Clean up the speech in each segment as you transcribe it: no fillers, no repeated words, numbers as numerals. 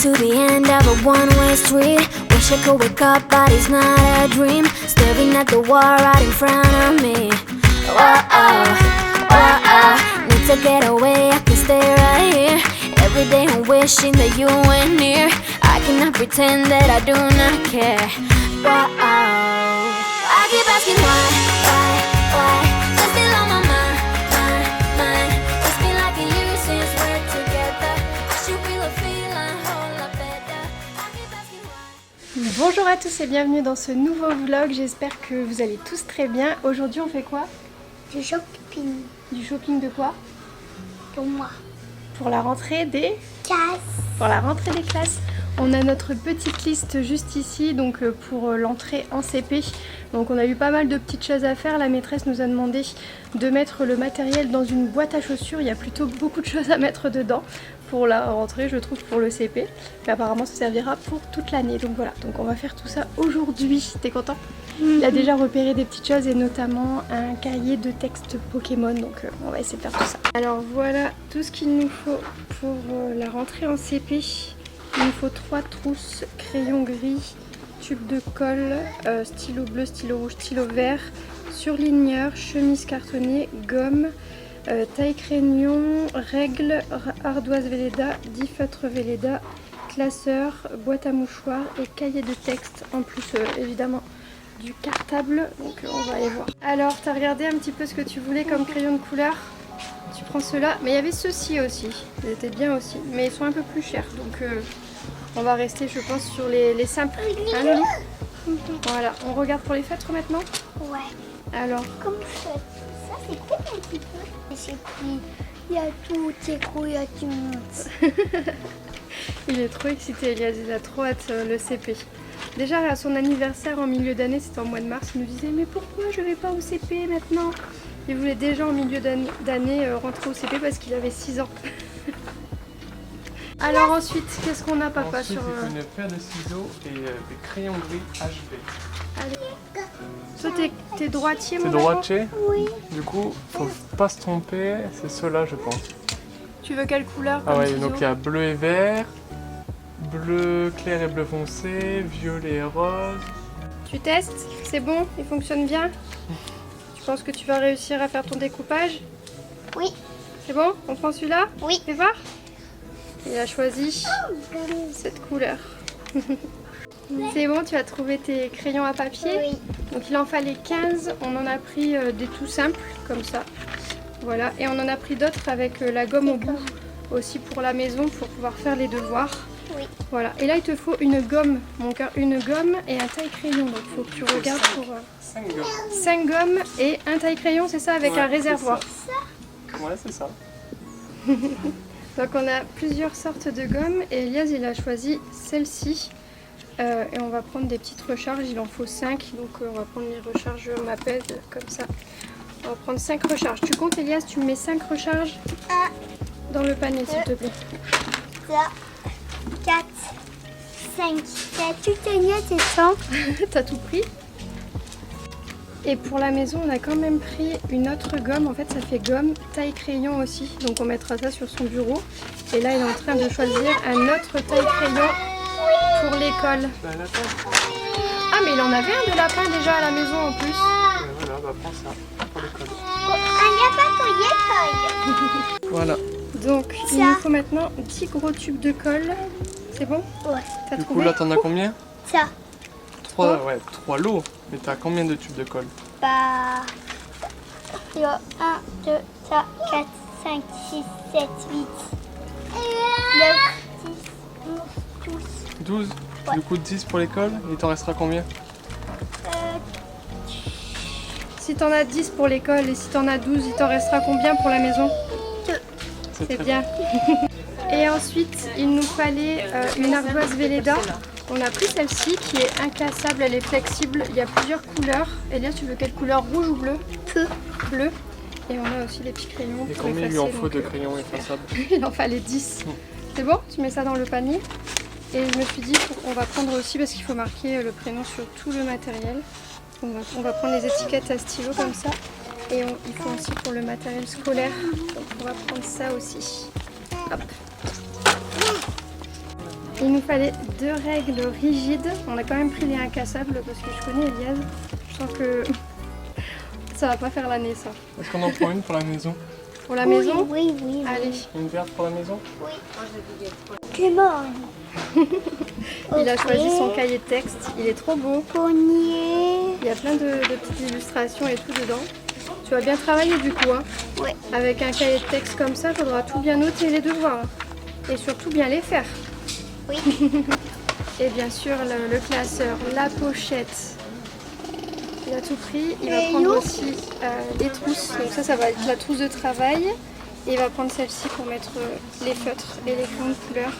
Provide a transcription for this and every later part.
to the end of a one-way street. Wish I could wake up, but it's not a dream. Staring at the wall right in front of me. Whoa, whoa, need to get away, I can stay right here. Every day I'm wishing that you were near. I cannot pretend that I do not care. Whoa, I keep asking why? You're still on my mind. It's been like a year since we're together. I should feel a feeling whole lot better. I keep asking why. Bonjour à tous et bienvenue dans ce nouveau vlog, j'espère que vous allez tous très bien. Aujourd'hui on fait quoi? Du shopping. Du shopping de quoi? Pour moi. Pour la rentrée des classes. On a notre petite liste juste ici, donc pour l'entrée en CP. Donc on a eu pas mal de petites choses à faire. La maîtresse nous a demandé de mettre le matériel dans une boîte à chaussures. Il y a plutôt beaucoup de choses à mettre dedans pour la rentrée, je trouve, pour le CP. Mais apparemment ça servira pour toute l'année. Donc voilà, donc on va faire tout ça aujourd'hui. T'es content? Il a déjà repéré des petites choses et notamment un cahier de texte Pokémon, donc on va essayer de faire tout ça. Alors voilà tout ce qu'il nous faut pour la rentrée en CP. Il nous faut 3 trousses, crayon gris, tube de colle, stylo bleu, stylo rouge, stylo vert, surligneur, chemise cartonnée, gomme, taille crayon, règles, ardoise Velleda, 10 feutres Velleda, classeur, boîte à mouchoirs et cahier de texte en plus évidemment du cartable, donc on va aller voir. Alors t'as regardé un petit peu ce que tu voulais comme crayon de couleur? Tu prends ceux-là, mais il y avait ceux-ci aussi, ils étaient bien aussi, mais ils sont un peu plus chers, donc on va rester je pense sur les simples. Hein, Loulou? Voilà, on regarde pour les feutres maintenant? Ouais. Alors Comme ça c'est cool un petit peu. C'est pris, il y a tout, c'est cool, il y a tout le monde. il est trop excité, Elias, il a trop hâte le CP. Déjà à son anniversaire en milieu d'année, c'était en mois de mars, il nous disait mais pourquoi je vais pas au CP maintenant? Il voulait déjà en milieu d'année rentrer au CP parce qu'il avait 6 ans. Alors ensuite, qu'est-ce qu'on a papa ensuite, sur... il faut une paire de ciseaux et des crayons gris HB. Allez. Toi t'es droitier mon C'est enfant? droitier? Oui. Du coup, faut pas se tromper, c'est ceux-là je pense. Tu veux quelle couleur Ah comme ouais, ciseaux? donc il y a bleu et vert, bleu clair et bleu foncé, violet et rose. Tu testes? C'est bon? Il fonctionne bien? Tu penses que tu vas réussir à faire ton découpage? Oui. C'est bon? On prend celui-là? Oui. Fais voir. Il a choisi cette couleur. C'est bon, tu as trouvé tes crayons à papier? Oui. Donc il en fallait 15, on en a pris des tout simples, comme ça. Voilà, et on en a pris d'autres avec la gomme au bout, aussi pour la maison, pour pouvoir faire les devoirs. Oui. Voilà, et là il te faut une gomme, mon cœur, une gomme et un taille-crayon. Donc il faut que tu regardes pour 5 gommes. 5 gommes et un taille-crayon, c'est ça, avec Ouais, un réservoir. Ouais, c'est ça. Donc on a plusieurs sortes de gommes et Elias il a choisi celle-ci. Et on va prendre des petites recharges, il en faut 5. Donc on va prendre les recharges Maped comme ça. On va prendre 5 recharges. Tu comptes Elias, tu me mets 5 recharges 1, dans le panier s'il te plaît. 2, 4, 5. T'as tout gagné, c'est ça? T'as tout pris? Et pour la maison, on a quand même pris une autre gomme. En fait, ça fait gomme taille crayon aussi. Donc on mettra ça sur son bureau. Et là, il est en train de choisir un autre taille crayon pour l'école. Bah, lapin. Ah, mais il en avait un de lapin déjà à la maison en plus. Voilà, bah prends ça pour l'école. Un lapin pour l'école. Voilà. Donc, il nous faut maintenant 10 gros tubes de colle. C'est bon? Ouais. T'as Du coup, trouvé? là, t'en as combien? Ça. 3 lots. Mais t'as combien de tubes de colle? Bah. Il y a 1, 2, 3, 4, 5, 6, 7, 8, 9, 10, 11, 12. 12. Du coup, 10 pour l'école. Il t'en restera combien? Si t'en as 10 pour l'école et si t'en as 12, il t'en restera combien pour la maison? C'est très bien. Et ensuite, il nous fallait une ardoise Velleda. On a pris celle-ci qui est incassable, elle est flexible. Il y a plusieurs couleurs. Elias, tu veux quelle couleur? Rouge ou bleu? Bleu. Et on a aussi les petits crayons. Et pour combien il lui en effacer, faut donc, de crayons effaçables? il en fallait 10. C'est bon? Tu mets ça dans le panier. Et je me suis dit, on va prendre aussi, parce qu'il faut marquer le prénom sur tout le matériel. On va prendre les étiquettes à stylo comme ça. Et il faut aussi pour le matériel scolaire. Donc on va prendre ça aussi. Hop. Il nous fallait 2 règles rigides. On a quand même pris les incassables parce que je connais Elias. Je sens que ça va pas faire l'année ça. Est-ce qu'on en prend une pour la maison? Pour la maison? Oui. Allez. Une verte pour la maison? C'est bon. Il a choisi son cahier de texte. Il est trop beau. Pogné. Il y a plein de petites illustrations et tout dedans. Tu vas bien travailler du coup. Hein. Oui. Avec un cahier de texte comme ça, il faudra tout bien noter les devoirs. Et surtout bien les faire. Oui. Et bien sûr le classeur, la pochette. Il a tout pris. Il va prendre aussi des trousses. Donc ça va être la trousse de travail. Et il va prendre celle-ci pour mettre les feutres et les crayons de couleur.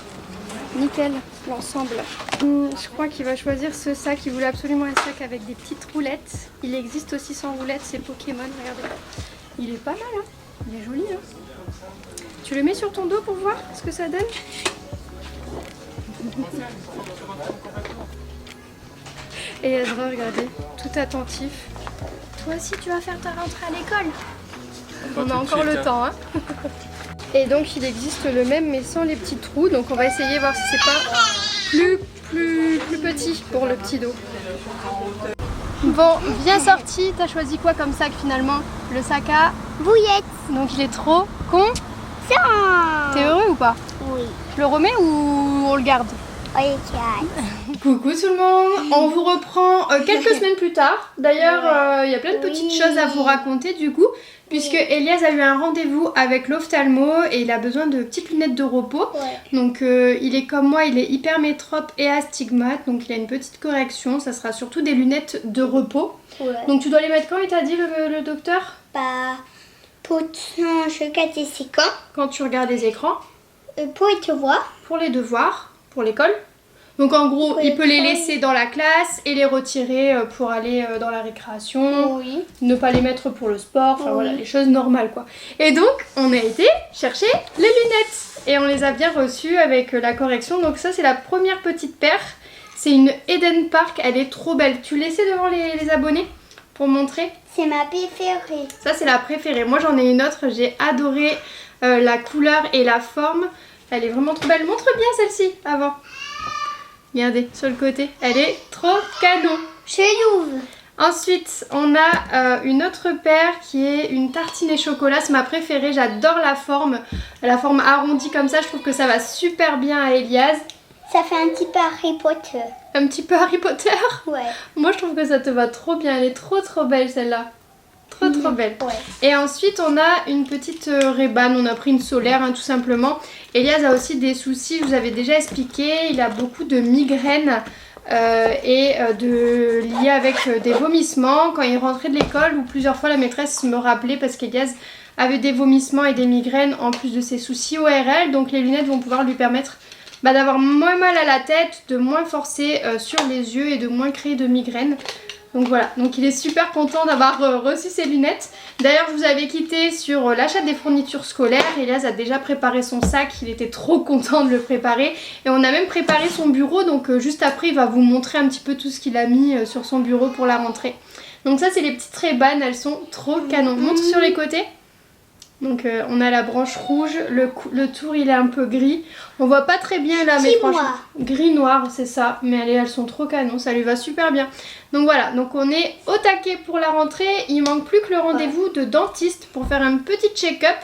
Nickel, l'ensemble. Je crois qu'il va choisir ce sac. Il voulait absolument un sac avec des petites roulettes. Il existe aussi sans roulettes, c'est Pokémon, regardez. Il est pas mal, hein. Il est joli, hein. Tu le mets sur ton dos pour voir ce que ça donne? Et Ezra, regardez, tout attentif. Toi aussi, tu vas faire ta rentrée à l'école? On a encore le temps, hein. Et donc il existe le même mais sans les petits trous. Donc on va essayer voir si c'est pas plus petit pour le petit dos. Bon, bien sorti. T'as choisi quoi comme sac finalement? Le sac à Bouillette. Donc il est trop con. Ça. T'es heureux ou pas? Oui. Je le remets ou on le garde? Regarde. Coucou tout le monde, on vous reprend quelques semaines plus tard. D'ailleurs, il y a plein de petites choses à vous raconter du coup, puisque Elias a eu un rendez-vous avec l'ophtalmo et il a besoin de petites lunettes de repos. Donc il est comme moi, il est hypermétrope et astigmate, donc il a une petite correction. Ça sera surtout des lunettes de repos. Donc tu dois les mettre quand, il t'a dit le docteur? Bah, pour je regarde ses quand Quand tu regardes les écrans. pour te voir. Pour les devoirs. Pour l'école. Donc en gros, il peut les laisser dans la classe et les retirer pour aller dans la récréation, Oui. ne pas les mettre pour le sport, enfin voilà, les choses normales quoi. Et donc, on a été chercher les lunettes et on les a bien reçues avec la correction. Donc ça, c'est la première petite paire. C'est une Eden Park, elle est trop belle. Tu laissais devant les abonnés pour montrer? C'est ma préférée. Ça, c'est la préférée. Moi, j'en ai une autre, j'ai adoré la couleur et la forme. Elle est vraiment trop belle. Montre bien celle-ci avant. Regardez, sur le côté. Elle est trop canon. Je l'ouvre. Ensuite, on a une autre paire qui est une tartinée chocolat. C'est ma préférée. J'adore la forme arrondie comme ça. Je trouve que ça va super bien à Elias. Ça fait un petit peu Harry Potter. Un petit peu Harry Potter? Ouais. Moi, je trouve que ça te va trop bien. Elle est trop belle celle-là. Trop belle. Ouais. Et ensuite on a une petite Ray-Ban, on a pris une solaire hein, tout simplement. Elias a aussi des soucis, je vous avais déjà expliqué, il a beaucoup de migraines liées avec des vomissements. Quand il rentrait de l'école ou plusieurs fois la maîtresse me rappelait parce qu'Elias avait des vomissements et des migraines en plus de ses soucis ORL. Donc les lunettes vont pouvoir lui permettre d'avoir moins mal à la tête, de moins forcer sur les yeux et de moins créer de migraines. Donc voilà, donc il est super content d'avoir reçu ses lunettes. D'ailleurs, je vous avais quitté sur l'achat des fournitures scolaires. Elias a déjà préparé son sac, il était trop content de le préparer. Et on a même préparé son bureau, donc juste après, il va vous montrer un petit peu tout ce qu'il a mis sur son bureau pour la rentrée. Donc ça, c'est les petites Ray-Ban, elles sont trop canon. Montre sur les côtés. Donc on a la branche rouge, le tour il est un peu gris. On voit pas très bien là, mais franchement, gris-noir c'est ça. Mais elles sont trop canon, ça lui va super bien. Donc voilà, donc on est au taquet pour la rentrée. Il manque plus que le rendez-vous de dentiste pour faire un petit check-up.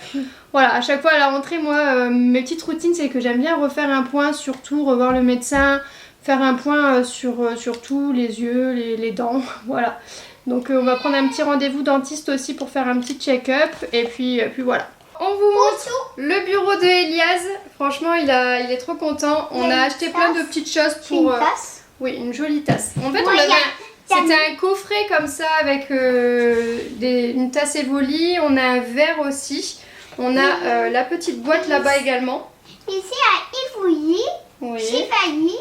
Voilà, à chaque fois à la rentrée, moi, mes petites routines c'est que j'aime bien refaire un point sur tout, revoir le médecin, faire un point sur tout, les yeux, les dents, voilà. Donc on va prendre un petit rendez-vous dentiste aussi pour faire un petit check-up et puis voilà. On vous montre le bureau de Elias. Franchement il est trop content. On a acheté plein de petites choses pour... une tasse. Oui, une jolie tasse. En fait c'était un coffret comme ça avec une tasse Evoli. On a un verre aussi. On a la petite boîte là-bas également. Ici à Evoli, Oui. Chivali,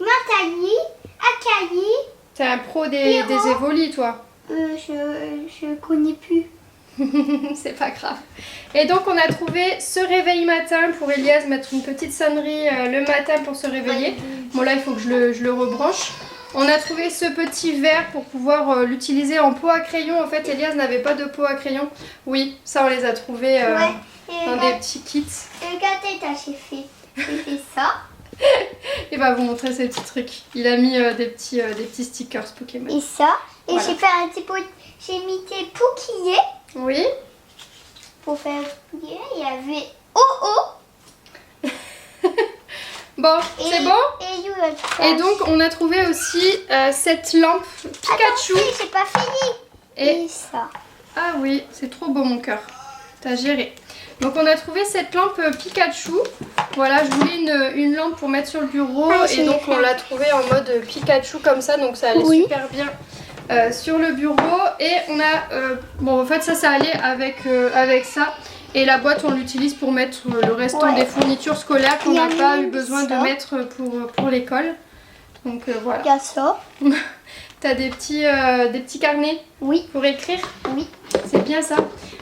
Nathalie, Akali. T'es un pro des Evoli toi. Je connais plus. C'est pas grave. Et donc on a trouvé ce réveil matin pour Elias, mettre une petite sonnerie le matin pour se réveiller. Bon là il faut que je le rebranche. On a trouvé ce petit verre pour pouvoir l'utiliser en pot à crayon. En fait Elias n'avait pas de pot à crayon. Oui, ça on les a trouvés. Ouais. dans des petits kits. Regardez, j'ai fait ça. Il va vous montrer ces petits trucs. Il a mis des petits stickers Pokémon. Et ça. Et Voilà. j'ai fait un petit peu. J'ai mis des boucliers. Oui. Pour faire bouclier, il y avait Oh. Bon, c'est bon. Et you Et donc on a trouvé aussi cette lampe Pikachu. Attends, j'ai pas fini. Et Et ça. ah oui, c'est trop beau mon cœur. T'as géré. Donc on a trouvé cette lampe Pikachu. Voilà, je voulais une lampe pour mettre sur le bureau Ah, et donc on l'a trouvée en mode Pikachu comme ça, donc ça allait Oui. super bien sur le bureau. Et on a, bon en fait ça allait avec ça. Et la boîte on l'utilise pour mettre le restant des fournitures scolaires qu'on Il y a n'a pas eu même besoin de ça. mettre pour l'école. Donc voilà. Il y a ça. T'as des petits carnets Oui. pour écrire. Oui. C'est bien ça.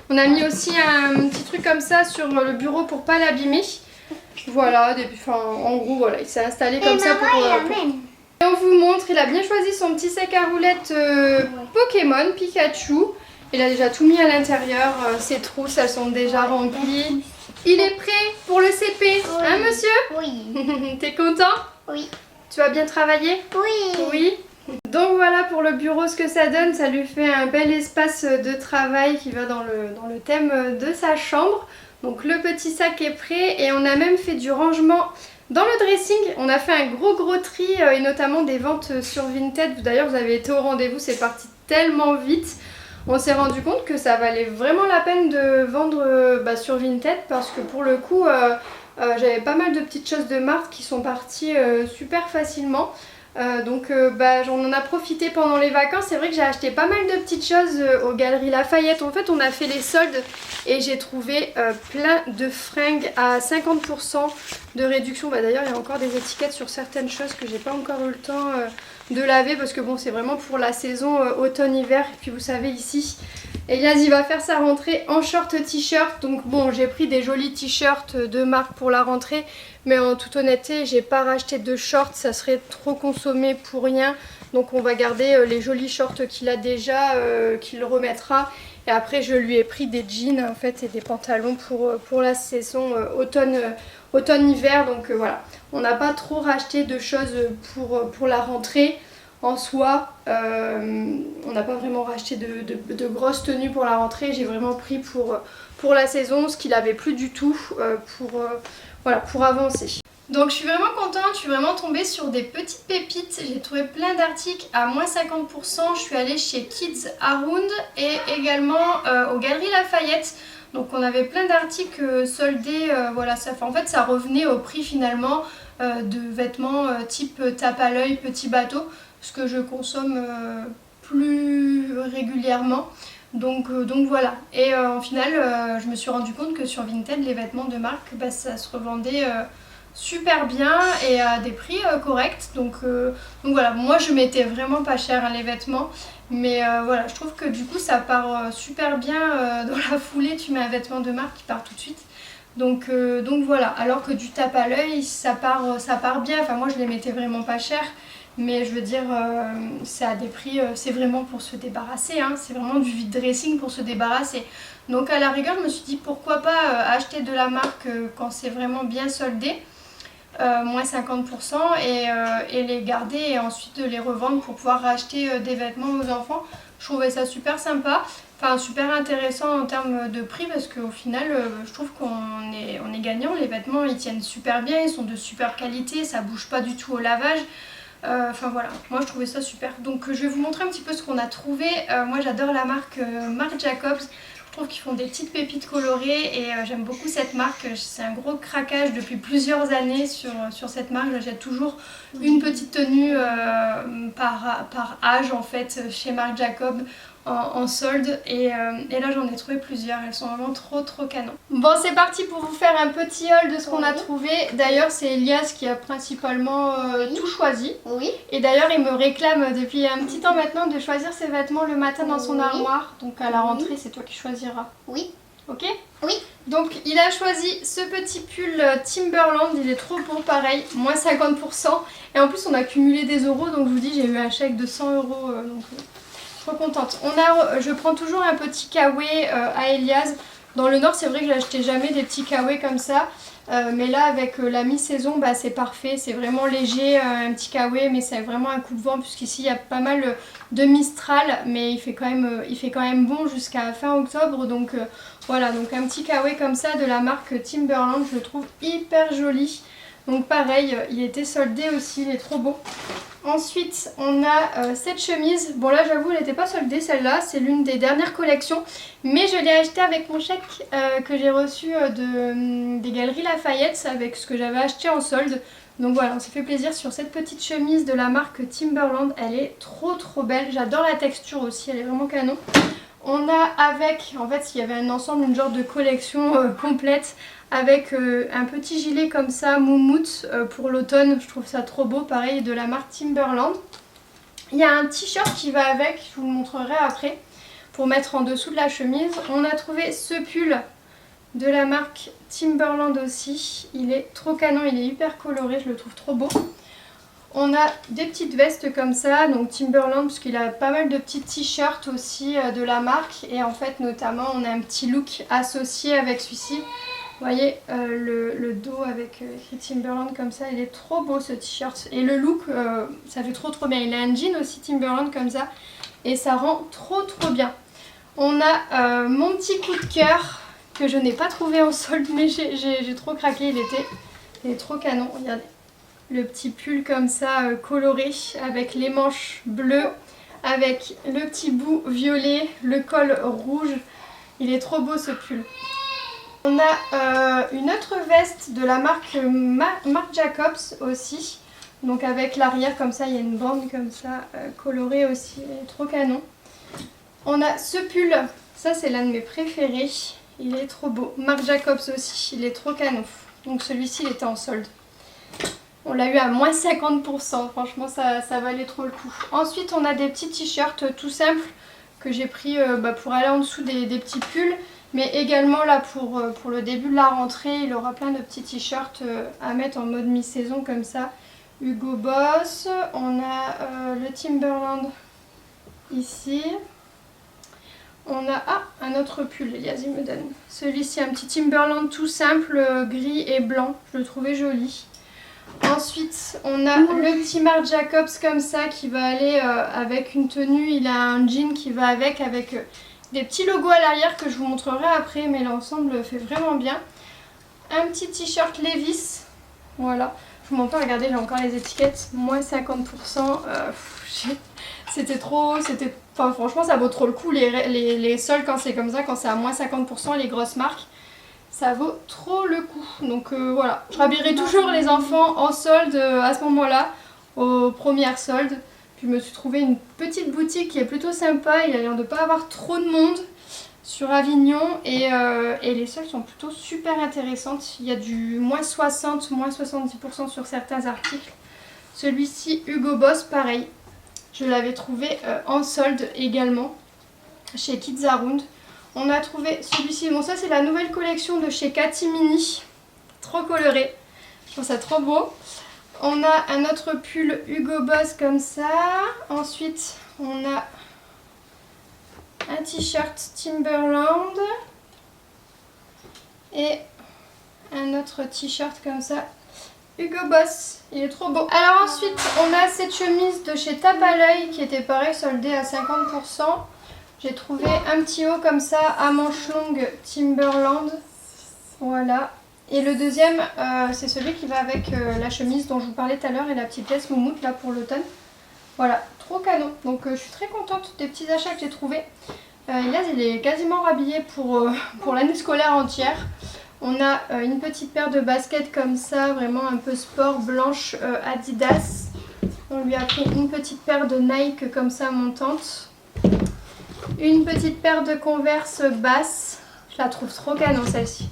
On a mis aussi un petit truc comme ça sur le bureau pour pas l'abîmer. Voilà, en gros voilà, il s'est installé comme ça pour... Et on vous montre, il a bien choisi son petit sac à roulettes Pokémon Pikachu. Il a déjà tout mis à l'intérieur, ses trousses elles sont déjà remplies. Il est prêt pour le CP, hein monsieur? Oui. T'es content? Oui. Tu as bien travaillé? Oui. Oui. Donc voilà pour le bureau ce que ça donne, ça lui fait un bel espace de travail qui va dans le thème de sa chambre. Donc le petit sac est prêt et on a même fait du rangement dans le dressing. On a fait un gros tri et notamment des ventes sur Vinted. D'ailleurs vous avez été au rendez-vous, c'est parti tellement vite. On s'est rendu compte que ça valait vraiment la peine de vendre sur Vinted parce que pour le coup j'avais pas mal de petites choses de marque qui sont parties super facilement. Donc on en a profité pendant les vacances. C'est vrai que j'ai acheté pas mal de petites choses aux Galeries Lafayette. En fait on a fait les soldes et j'ai trouvé plein de fringues à 50% de réduction. D'ailleurs il y a encore des étiquettes sur certaines choses que j'ai pas encore eu le temps de laver parce que bon c'est vraiment pour la saison automne-hiver. Et puis vous savez ici Elias il va faire sa rentrée en short t-shirt. Donc bon j'ai pris des jolis t-shirts de marque pour la rentrée. Mais en toute honnêteté, j'ai pas racheté de shorts, ça serait trop consommé pour rien. Donc on va garder les jolis shorts qu'il a déjà, qu'il remettra. Et après je lui ai pris des jeans en fait et des pantalons pour la saison automne-hiver. Donc voilà, on n'a pas trop racheté de choses pour la rentrée. En soi, on n'a pas vraiment racheté de grosses tenues pour la rentrée. J'ai vraiment pris pour la saison ce qu'il avait plus du tout pour avancer. Donc je suis vraiment contente, je suis vraiment tombée sur des petites pépites. J'ai trouvé plein d'articles à moins 50%. Je suis allée chez Kids Around et également aux Galeries Lafayette. Donc on avait plein d'articles soldés. Voilà, en fait ça revenait au prix finalement de vêtements type tape à l'œil, petit bateau. Ce que je consomme plus régulièrement. Donc voilà. Et en final, je me suis rendu compte que sur Vinted, les vêtements de marque, ça se revendait super bien et à des prix corrects. Donc voilà, moi je mettais vraiment pas cher les vêtements. Mais voilà, je trouve que du coup ça part super bien dans la foulée. Tu mets un vêtement de marque qui part tout de suite. Donc voilà, alors que du tape à l'œil, ça part bien. Enfin moi je les mettais vraiment pas cher. Mais je veux dire, c'est à des prix, c'est vraiment pour se débarrasser, hein, c'est vraiment du vide dressing pour se débarrasser. Donc à la rigueur, je me suis dit pourquoi pas acheter de la marque quand c'est vraiment bien soldé, moins 50% et les garder et ensuite de les revendre pour pouvoir racheter des vêtements aux enfants. Je trouvais ça super sympa, enfin super intéressant en termes de prix parce qu'au final, je trouve qu'on est gagnant. Les vêtements ils tiennent super bien, ils sont de super qualité, ça bouge pas du tout au lavage. Enfin voilà, moi je trouvais ça super. Donc je vais vous montrer un petit peu ce qu'on a trouvé. Moi j'adore la marque Marc Jacobs. Je trouve qu'ils font des petites pépites colorées et j'aime beaucoup cette marque. C'est un gros craquage depuis plusieurs années sur cette marque. J'achète toujours une petite tenue par âge en fait chez Marc Jacobs en solde et là j'en ai trouvé plusieurs, elles sont vraiment trop canon. Bon c'est parti pour vous faire un petit haul de ce qu'on a trouvé. D'ailleurs c'est Elias qui a principalement tout choisi. Oui. Et d'ailleurs il me réclame depuis un petit temps maintenant de choisir ses vêtements le matin dans son armoire. Donc à la rentrée c'est toi qui choisiras. Oui. Ok? Oui. Donc il a choisi ce petit pull Timberland, il est trop beau pareil, moins 50%. Et en plus on a cumulé des euros donc je vous dis j'ai eu un chèque de 100 euros trop contente. Je prends toujours un petit kawaii à Elias. Dans le nord c'est vrai que j'achetais jamais des petits kawaii comme ça. Mais là avec la mi-saison bah, c'est parfait, c'est vraiment léger, un petit kawaii mais c'est vraiment un coup de vent puisqu'ici il y a pas mal de Mistral mais il fait quand même bon jusqu'à fin octobre donc voilà, donc un petit kawaii comme ça de la marque Timberland, je le trouve hyper joli. Donc pareil, il était soldé aussi, il est trop beau. Ensuite on a cette chemise, bon là j'avoue elle n'était pas soldée celle-là, c'est l'une des dernières collections. Mais je l'ai achetée avec mon chèque que j'ai reçu des Galeries Lafayette avec ce que j'avais acheté en solde. Donc voilà, on s'est fait plaisir sur cette petite chemise de la marque Timberland, elle est trop belle, j'adore la texture aussi, elle est vraiment canon. On a avec, en fait il y avait un ensemble, une genre de collection complète avec un petit gilet comme ça, moumoute pour l'automne, je trouve ça trop beau, pareil de la marque Timberland. Il y a un t-shirt qui va avec, je vous le montrerai après, pour mettre en dessous de la chemise. On a trouvé ce pull de la marque Timberland aussi, il est trop canon, il est hyper coloré, je le trouve trop beau. On a des petites vestes comme ça, donc Timberland, parce qu'il a pas mal de petits t-shirts aussi de la marque. Et en fait, notamment, on a un petit look associé avec celui-ci. Vous voyez, le dos avec écrit Timberland comme ça, il est trop beau ce t-shirt. Et le look, ça fait trop bien. Il a un jean aussi Timberland comme ça, et ça rend trop bien. On a mon petit coup de cœur, que je n'ai pas trouvé en solde, mais j'ai trop craqué, il est trop canon, regardez. Le petit pull comme ça coloré avec les manches bleues, avec le petit bout violet, le col rouge. Il est trop beau ce pull. On a une autre veste de la marque Marc Jacobs aussi. Donc avec l'arrière comme ça, il y a une bande comme ça colorée aussi, il est trop canon. On a ce pull, ça c'est l'un de mes préférés. Il est trop beau. Marc Jacobs aussi, il est trop canon. Donc celui-ci il était en solde. On l'a eu à moins 50%, franchement ça valait trop le coup. Ensuite on a des petits t-shirts tout simples que j'ai pris pour aller en dessous des petits pulls. Mais également là pour le début de la rentrée, il aura plein de petits t-shirts à mettre en mode mi-saison comme ça. Hugo Boss, on a le Timberland ici. On a un autre pull, Elias il me donne. Celui-ci, un petit Timberland tout simple, gris et blanc, je le trouvais joli. Ensuite, on a le petit Marc Jacobs comme ça qui va aller avec une tenue. Il a un jean qui va avec des petits logos à l'arrière que je vous montrerai après. Mais l'ensemble fait vraiment bien. Un petit t-shirt Levi's. Voilà. Je vous montre, regardez, j'ai encore les étiquettes. Moins 50%. C'était trop... Enfin, franchement, ça vaut trop le coup. Les soldes, quand c'est comme ça, quand c'est à moins 50%, les grosses marques. Ça vaut trop le coup. Donc voilà, je rhabillerai toujours les enfants en solde à ce moment-là, aux premières soldes. Puis je me suis trouvé une petite boutique qui est plutôt sympa. Il a l'air de ne pas avoir trop de monde sur Avignon. Et les soldes sont plutôt super intéressantes. Il y a du moins 60, moins 70% sur certains articles. Celui-ci, Hugo Boss, pareil. Je l'avais trouvé en solde également chez Kids Around. On a trouvé celui-ci, bon ça c'est la nouvelle collection de chez Cathy Mini, trop coloré, je trouve ça trop beau. On a un autre pull Hugo Boss comme ça, ensuite on a un t-shirt Timberland et un autre t-shirt comme ça Hugo Boss, il est trop beau. Alors ensuite on a cette chemise de chez Tape à l'œil qui était pareil soldée à 50%. J'ai trouvé un petit haut comme ça à manches longues Timberland, voilà. Et le deuxième c'est celui qui va avec la chemise dont je vous parlais tout à l'heure et la petite pièce moumoute là pour l'automne. Voilà, trop canon. Donc je suis très contente des petits achats que j'ai trouvés. Là il est quasiment rhabillé pour l'année scolaire entière. On a une petite paire de baskets comme ça, vraiment un peu sport, blanche Adidas. On lui a pris une petite paire de Nike comme ça montante. Une petite paire de Converse basse, je la trouve trop canon celle-ci,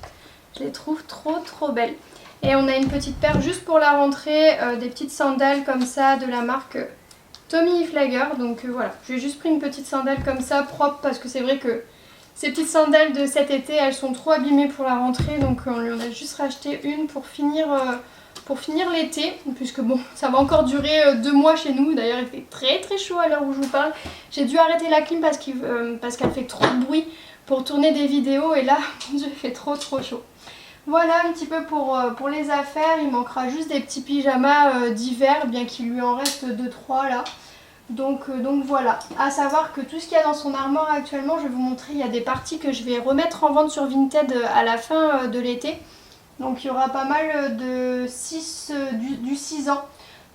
je les trouve trop belles. Et on a une petite paire juste pour la rentrée, des petites sandales comme ça de la marque Tommy Hilfiger. Donc voilà, j'ai juste pris une petite sandale comme ça propre parce que c'est vrai que ces petites sandales de cet été elles sont trop abîmées pour la rentrée. Donc on lui en a juste racheté une pour finir pour finir l'été, puisque bon, ça va encore durer 2 mois chez nous. D'ailleurs, il fait très très chaud à l'heure où je vous parle. J'ai dû arrêter la clim parce qu'elle fait trop de bruit pour tourner des vidéos, et là, mon Dieu, il fait trop chaud. Voilà un petit peu pour les affaires. Il manquera juste des petits pyjamas d'hiver, bien qu'il lui en reste 2-3 là. Donc voilà, à savoir que tout ce qu'il y a dans son armoire actuellement, je vais vous montrer, il y a des parties que je vais remettre en vente sur Vinted à la fin de l'été. Donc il y aura pas mal de du 6 ans.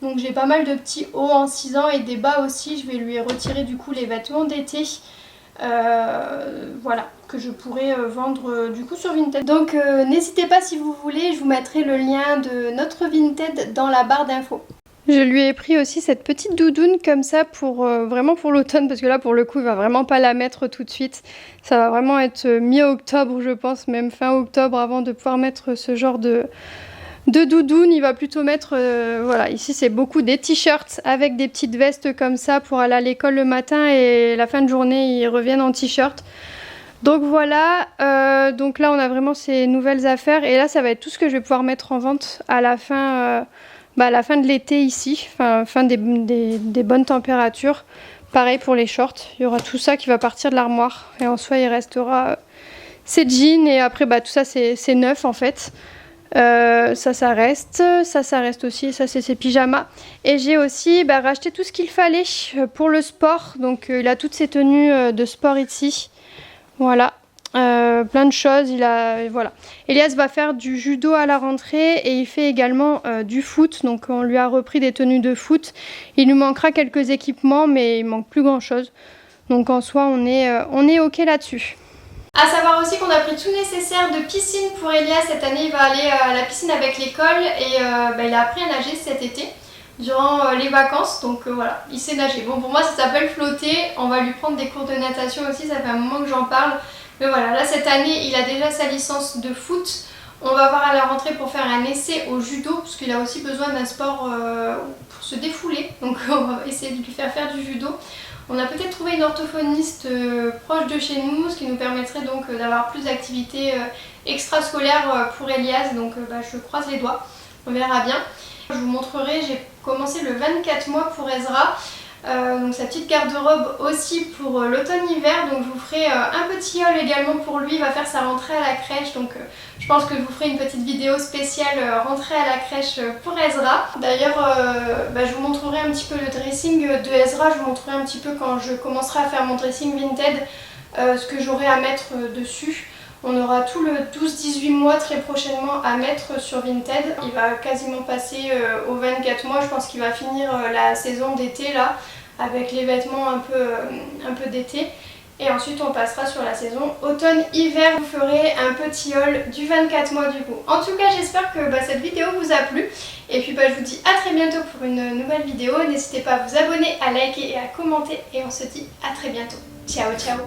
Donc j'ai pas mal de petits hauts en 6 ans et des bas aussi. Je vais lui retirer du coup les vêtements d'été. Voilà, que je pourrais vendre du coup sur Vinted. Donc n'hésitez pas si vous voulez, je vous mettrai le lien de notre Vinted dans la barre d'infos. Je lui ai pris aussi cette petite doudoune comme ça pour vraiment pour l'automne, parce que là pour le coup il va vraiment pas la mettre tout de suite. Ça va vraiment être mi-octobre je pense, même fin octobre avant de pouvoir mettre ce genre de doudoune. Il va plutôt mettre, voilà, ici c'est beaucoup des t-shirts avec des petites vestes comme ça pour aller à l'école le matin, et la fin de journée ils reviennent en t-shirt. Donc voilà, donc là on a vraiment ces nouvelles affaires, et là ça va être tout ce que je vais pouvoir mettre en vente à la fin à la fin de l'été ici, fin des bonnes températures. Pareil pour les shorts, il y aura tout ça qui va partir de l'armoire, et en soi il restera ces jeans, et après tout ça c'est neuf en fait. Ça reste aussi, ça c'est ses pyjamas. Et j'ai aussi racheté tout ce qu'il fallait pour le sport, donc il a toutes ses tenues de sport ici, voilà. Plein de choses, voilà. Elias va faire du judo à la rentrée, et il fait également du foot, donc on lui a repris des tenues de foot. Il lui manquera quelques équipements, mais il manque plus grand chose, donc en soi on est ok là-dessus. A savoir aussi qu'on a pris tout nécessaire de piscine pour Elias. Cette année il va aller à la piscine avec l'école, et il a appris à nager cet été durant les vacances, donc voilà, il sait nager. Bon, pour moi ça s'appelle flotter, on va lui prendre des cours de natation aussi, ça fait un moment que j'en parle. Mais voilà, là cette année il a déjà sa licence de foot. On va voir à la rentrée pour faire un essai au judo, parce qu'il a aussi besoin d'un sport pour se défouler. Donc on va essayer de lui faire du judo. On a peut-être trouvé une orthophoniste proche de chez nous, ce qui nous permettrait donc d'avoir plus d'activités extrascolaires pour Elias. Donc je croise les doigts, on verra bien. Je vous montrerai, j'ai commencé le 24 mois pour Ezra. Donc sa petite garde-robe aussi pour l'automne-hiver, donc je vous ferai un petit haul également pour lui. Il va faire sa rentrée à la crèche, donc je pense que je vous ferai une petite vidéo spéciale rentrée à la crèche pour Ezra. D'ailleurs je vous montrerai un petit peu le dressing de Ezra, je vous montrerai un petit peu quand je commencerai à faire mon dressing Vinted ce que j'aurai à mettre dessus. On aura tout le 12-18 mois très prochainement à mettre sur Vinted. Il va quasiment passer aux 24 mois. Je pense qu'il va finir la saison d'été là, avec les vêtements un peu d'été. Et ensuite on passera sur la saison automne-hiver. Je vous ferai un petit haul du 24 mois du coup. En tout cas j'espère que cette vidéo vous a plu. Et puis je vous dis à très bientôt pour une nouvelle vidéo. N'hésitez pas à vous abonner, à liker et à commenter. Et on se dit à très bientôt. Ciao ciao.